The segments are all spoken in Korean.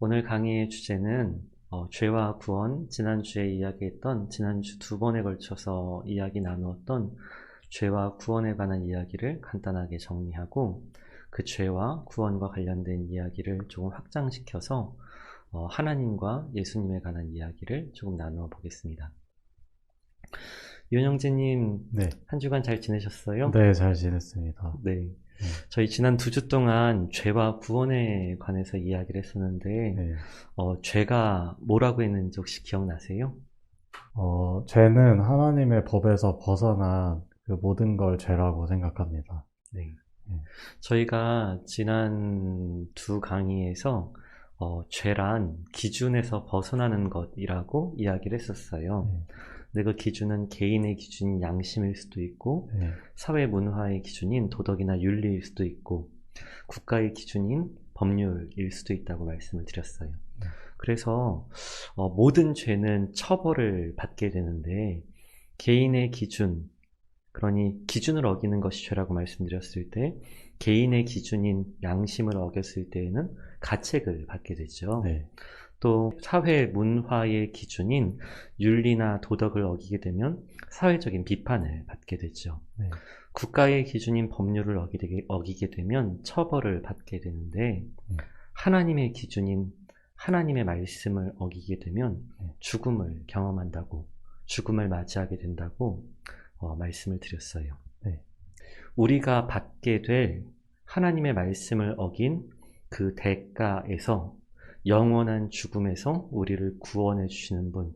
오늘 강의의 주제는 죄와 구원, 지난주에 이야기했던 지난주 두 번에 걸쳐서 이야기 나누었던 죄와 구원에 관한 이야기를 간단하게 정리하고 그 죄와 구원과 관련된 이야기를 조금 확장시켜서 하나님과 예수님에 관한 이야기를 조금 나누어 보겠습니다. 윤영재님, 네. 한 주간 잘 지내셨어요? 네, 잘 지냈습니다. 네. 저희 지난 두 주 동안 죄와 구원에 관해서 이야기를 했었는데, 네. 죄가 뭐라고 했는지 혹시 기억나세요? 죄는 하나님의 법에서 벗어난 그 모든 걸 죄라고 생각합니다. 네. 네. 저희가 지난 두 강의에서 죄란 기준에서 벗어나는 것이라고 이야기를 했었어요. 네. 근데 그 기준은 개인의 기준인 양심일 수도 있고, 네. 사회 문화의 기준인 도덕이나 윤리일 수도 있고, 국가의 기준인 법률일 수도 있다고 말씀을 드렸어요. 네. 그래서 모든 죄는 처벌을 받게 되는데, 개인의 기준, 그러니 기준을 어기는 것이 죄라고 말씀드렸을 때, 개인의 기준인 양심을 어겼을 때에는 가책을 받게 되죠. 네. 또 사회 문화의 기준인 윤리나 도덕을 어기게 되면 사회적인 비판을 받게 되죠. 네. 국가의 기준인 법률을 어기게 되면 처벌을 받게 되는데, 하나님의 기준인 하나님의 말씀을 어기게 되면 죽음을 경험한다고, 죽음을 맞이하게 된다고 말씀을 드렸어요. 네. 우리가 받게 될 하나님의 말씀을 어긴 그 대가에서 영원한 죽음에서 우리를 구원해 주시는 분,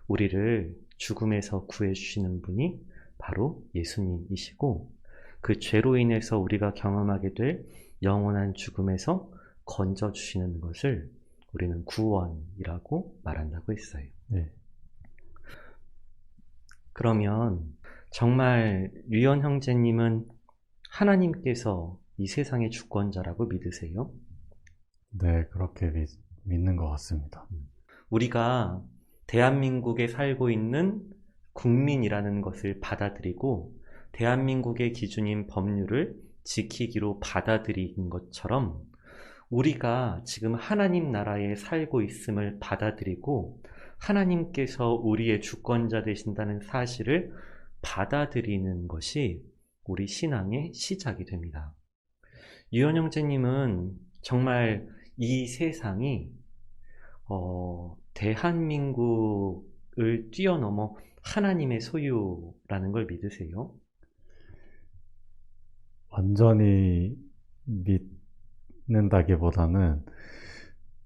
우리를 죽음에서 구해 주시는 분이 바로 예수님이시고, 그 죄로 인해서 우리가 경험하게 될 영원한 죽음에서 건져 주시는 것을 우리는 구원이라고 말한다고 했어요. 네. 그러면 정말 유연 형제님은 하나님께서 이 세상의 주권자라고 믿으세요? 네, 그렇게 믿는 것 같습니다. 우리가 대한민국에 살고 있는 국민이라는 것을 받아들이고 대한민국의 기준인 법률을 지키기로 받아들인 것처럼, 우리가 지금 하나님 나라에 살고 있음을 받아들이고 하나님께서 우리의 주권자 되신다는 사실을 받아들이는 것이 우리 신앙의 시작이 됩니다. 유현 형제님은 정말 이 세상이 대한민국을 뛰어넘어 하나님의 소유라는 걸 믿으세요? 완전히 믿는다기보다는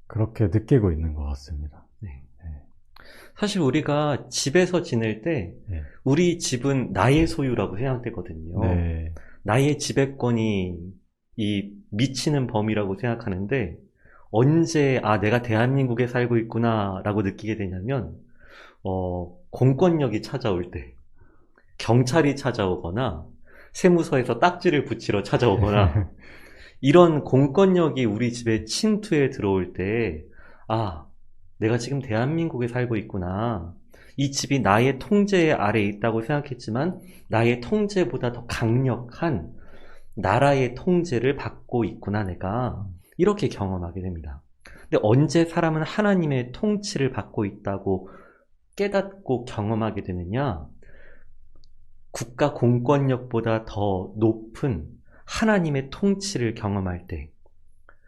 그렇게 느끼고 있는 것 같습니다. 네. 사실 우리가 집에서 지낼 때 우리 집은 나의 소유라고 생각되거든요. 네. 나의 지배권이 이 미치는 범위라고 생각하는데, 언제 내가 대한민국에 살고 있구나 라고 느끼게 되냐면 공권력이 찾아올 때, 경찰이 찾아오거나 세무서에서 딱지를 붙이러 찾아오거나 이런 공권력이 우리 집에 침투해 들어올 때, 내가 지금 대한민국에 살고 있구나, 이 집이 나의 통제 아래에 있다고 생각했지만 나의 통제보다 더 강력한 나라의 통제를 받고 있구나 내가, 이렇게 경험하게 됩니다. 근데 언제 사람은 하나님의 통치를 받고 있다고 깨닫고 경험하게 되느냐? 국가 공권력보다 더 높은 하나님의 통치를 경험할 때,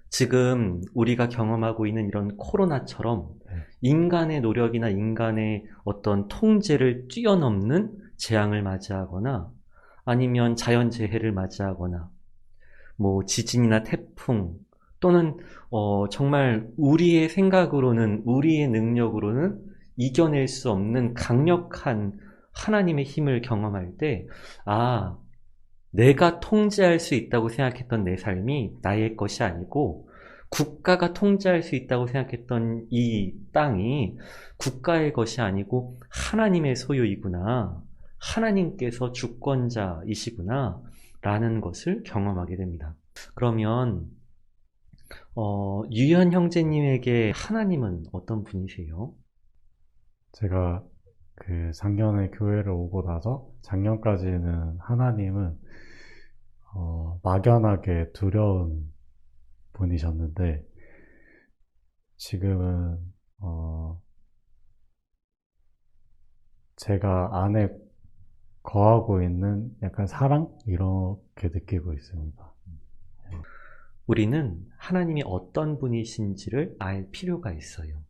지금 우리가 경험하고 있는 이런 코로나처럼 인간의 노력이나 인간의 어떤 통제를 뛰어넘는 재앙을 맞이하거나, 아니면 자연재해를 맞이하거나, 지진이나 태풍, 또는 정말 우리의 생각으로는, 우리의 능력으로는 이겨낼 수 없는 강력한 하나님의 힘을 경험할 때, 내가 통제할 수 있다고 생각했던 내 삶이 나의 것이 아니고 국가가 통제할 수 있다고 생각했던 이 땅이 국가의 것이 아니고 하나님의 소유이구나, 하나님께서 주권자이시구나 라는 것을 경험하게 됩니다. 그러면 유현 형제님에게 하나님은 어떤 분이세요? 제가 그 작년에 교회를 오고 나서 작년까지는 하나님은 막연하게 두려운 분이셨는데, 지금은, 제가 안에 거하고 있는 약간 사랑? 이렇게 느끼고 있습니다. 우리는 하나님이 어떤 분이신지를 알 필요가 있어요.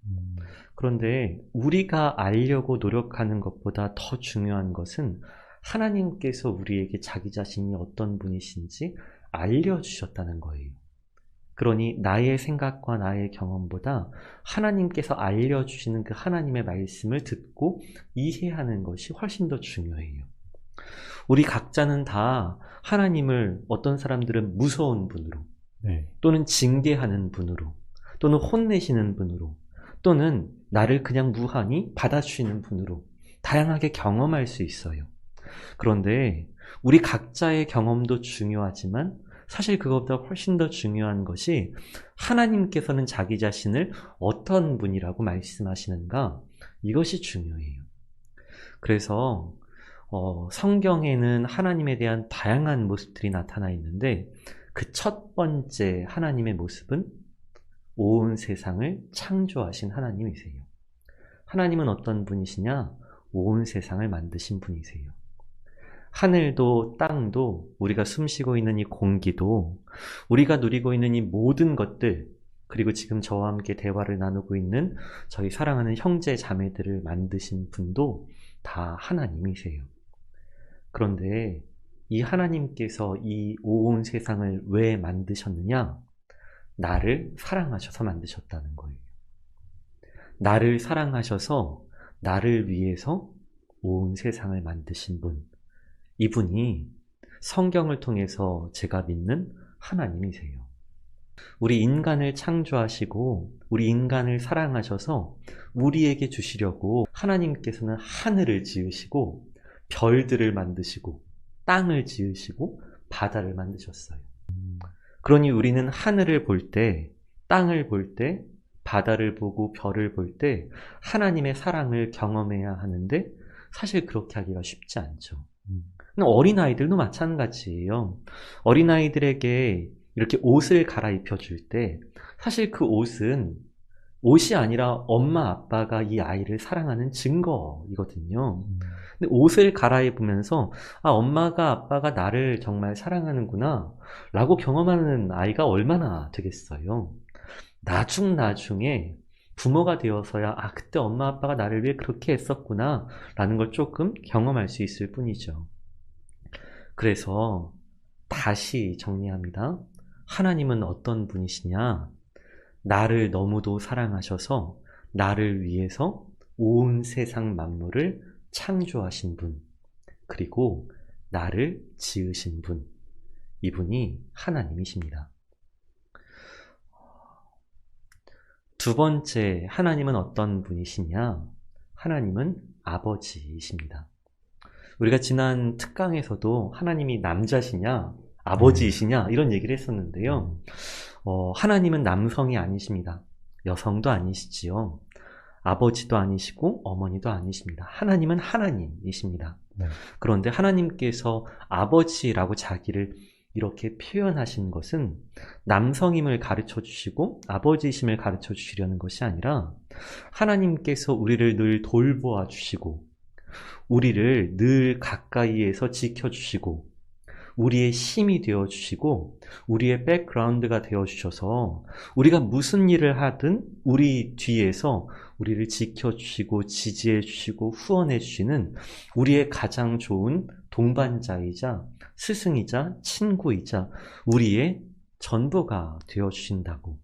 그런데 우리가 알려고 노력하는 것보다 더 중요한 것은 하나님께서 우리에게 자기 자신이 어떤 분이신지 알려주셨다는 거예요. 그러니 나의 생각과 나의 경험보다 하나님께서 알려주시는 그 하나님의 말씀을 듣고 이해하는 것이 훨씬 더 중요해요. 우리 각자는 다 하나님을 어떤 사람들은 무서운 분으로, 네. 또는 징계하는 분으로, 또는 혼내시는 분으로, 또는 나를 그냥 무한히 받아주시는 분으로 다양하게 경험할 수 있어요. 그런데 우리 각자의 경험도 중요하지만 사실 그것보다 훨씬 더 중요한 것이 하나님께서는 자기 자신을 어떤 분이라고 말씀하시는가, 이것이 중요해요. 그래서 성경에는 하나님에 대한 다양한 모습들이 나타나 있는데 그 첫 번째 하나님의 모습은 온 세상을 창조하신 하나님이세요. 하나님은 어떤 분이시냐? 온 세상을 만드신 분이세요. 하늘도 땅도 우리가 숨쉬고 있는 이 공기도 우리가 누리고 있는 이 모든 것들, 그리고 지금 저와 함께 대화를 나누고 있는 저희 사랑하는 형제 자매들을 만드신 분도 다 하나님이세요. 그런데 이 하나님께서 이 온 세상을 왜 만드셨느냐? 나를 사랑하셔서 만드셨다는 거예요. 나를 사랑하셔서 나를 위해서 온 세상을 만드신 분, 이분이 성경을 통해서 제가 믿는 하나님이세요. 우리 인간을 창조하시고 우리 인간을 사랑하셔서 우리에게 주시려고 하나님께서는 하늘을 지으시고 별들을 만드시고 땅을 지으시고 바다를 만드셨어요. 그러니 우리는 하늘을 볼 때, 땅을 볼 때, 바다를 보고 별을 볼 때 하나님의 사랑을 경험해야 하는데 사실 그렇게 하기가 쉽지 않죠. 어린아이들도 마찬가지예요. 어린아이들에게 이렇게 옷을 갈아입혀 줄 때 사실 그 옷은 옷이 아니라 엄마 아빠가 이 아이를 사랑하는 증거이거든요. 근데 옷을 갈아입으면서 엄마가 아빠가 나를 정말 사랑하는구나 라고 경험하는 아이가 얼마나 되겠어요. 나중에 부모가 되어서야 그때 엄마 아빠가 나를 위해 그렇게 했었구나 라는 걸 조금 경험할 수 있을 뿐이죠. 그래서 다시 정리합니다. 하나님은 어떤 분이시냐? 나를 너무도 사랑하셔서 나를 위해서 온 세상 만물을 창조하신 분, 그리고 나를 지으신 분, 이분이 하나님이십니다. 두 번째, 하나님은 어떤 분이시냐? 하나님은 아버지이십니다. 우리가 지난 특강에서도 하나님이 남자시냐, 아버지이시냐 이런 얘기를 했었는데요. 하나님은 남성이 아니십니다. 여성도 아니시지요. 아버지도 아니시고 어머니도 아니십니다. 하나님은 하나님이십니다. 네. 그런데 하나님께서 아버지라고 자기를 이렇게 표현하신 것은 남성임을 가르쳐 주시고 아버지이심을 가르쳐 주시려는 것이 아니라 하나님께서 우리를 늘 돌보아 주시고 우리를 늘 가까이에서 지켜주시고 우리의 힘이 되어주시고 우리의 백그라운드가 되어주셔서 우리가 무슨 일을 하든 우리 뒤에서 우리를 지켜주시고 지지해주시고 후원해주시는 우리의 가장 좋은 동반자이자 스승이자 친구이자 우리의 전부가 되어주신다고,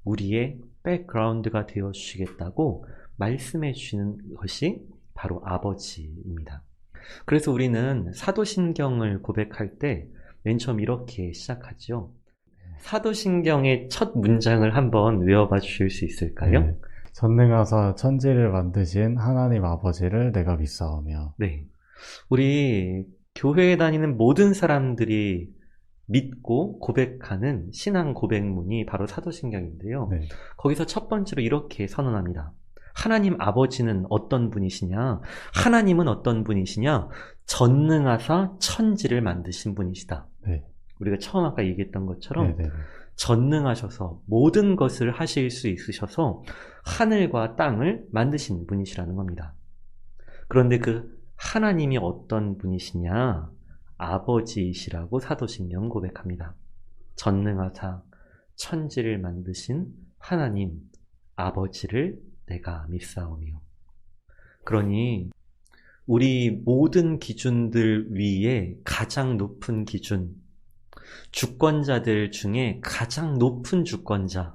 우리의 백그라운드가 되어주시겠다고 말씀해 주시는 것이 바로 아버지입니다. 그래서 우리는 사도신경을 고백할 때 맨 처음 이렇게 시작하죠. 사도신경의 첫 문장을 한번 외워봐 주실 수 있을까요? 네. 전능하사 천지를 만드신 하나님 아버지를 내가 믿사오며. 네. 우리 교회에 다니는 모든 사람들이 믿고 고백하는 신앙 고백문이 바로 사도신경인데요. 네. 거기서 첫 번째로 이렇게 선언합니다. 하나님 아버지는 어떤 분이시냐? 하나님은 어떤 분이시냐? 전능하사 천지를 만드신 분이시다. 네. 우리가 처음 아까 얘기했던 것처럼 네. 전능하셔서 모든 것을 하실 수 있으셔서 하늘과 땅을 만드신 분이시라는 겁니다. 그런데 그 하나님이 어떤 분이시냐? 아버지이시라고 사도신경 고백합니다. 전능하사 천지를 만드신 하나님 아버지를 내가 믿사오며. 그러니 우리 모든 기준들 위에 가장 높은 기준, 주권자들 중에 가장 높은 주권자,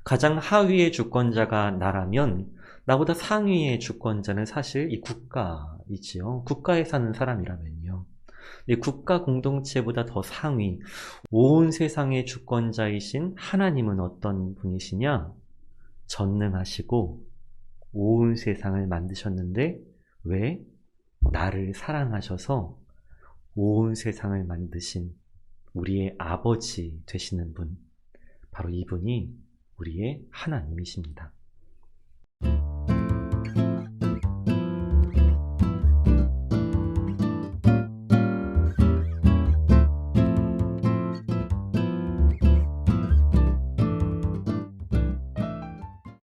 가장 하위의 주권자가 나라면 나보다 상위의 주권자는 사실 이 국가이지요. 국가에 사는 사람이라면요. 이 국가 공동체보다 더 상위, 온 세상의 주권자이신 하나님은 어떤 분이시냐? 전능하시고 온 세상을 만드셨는데 왜? 나를 사랑하셔서 온 세상을 만드신 우리의 아버지 되시는 분, 바로 이분이 우리의 하나님이십니다.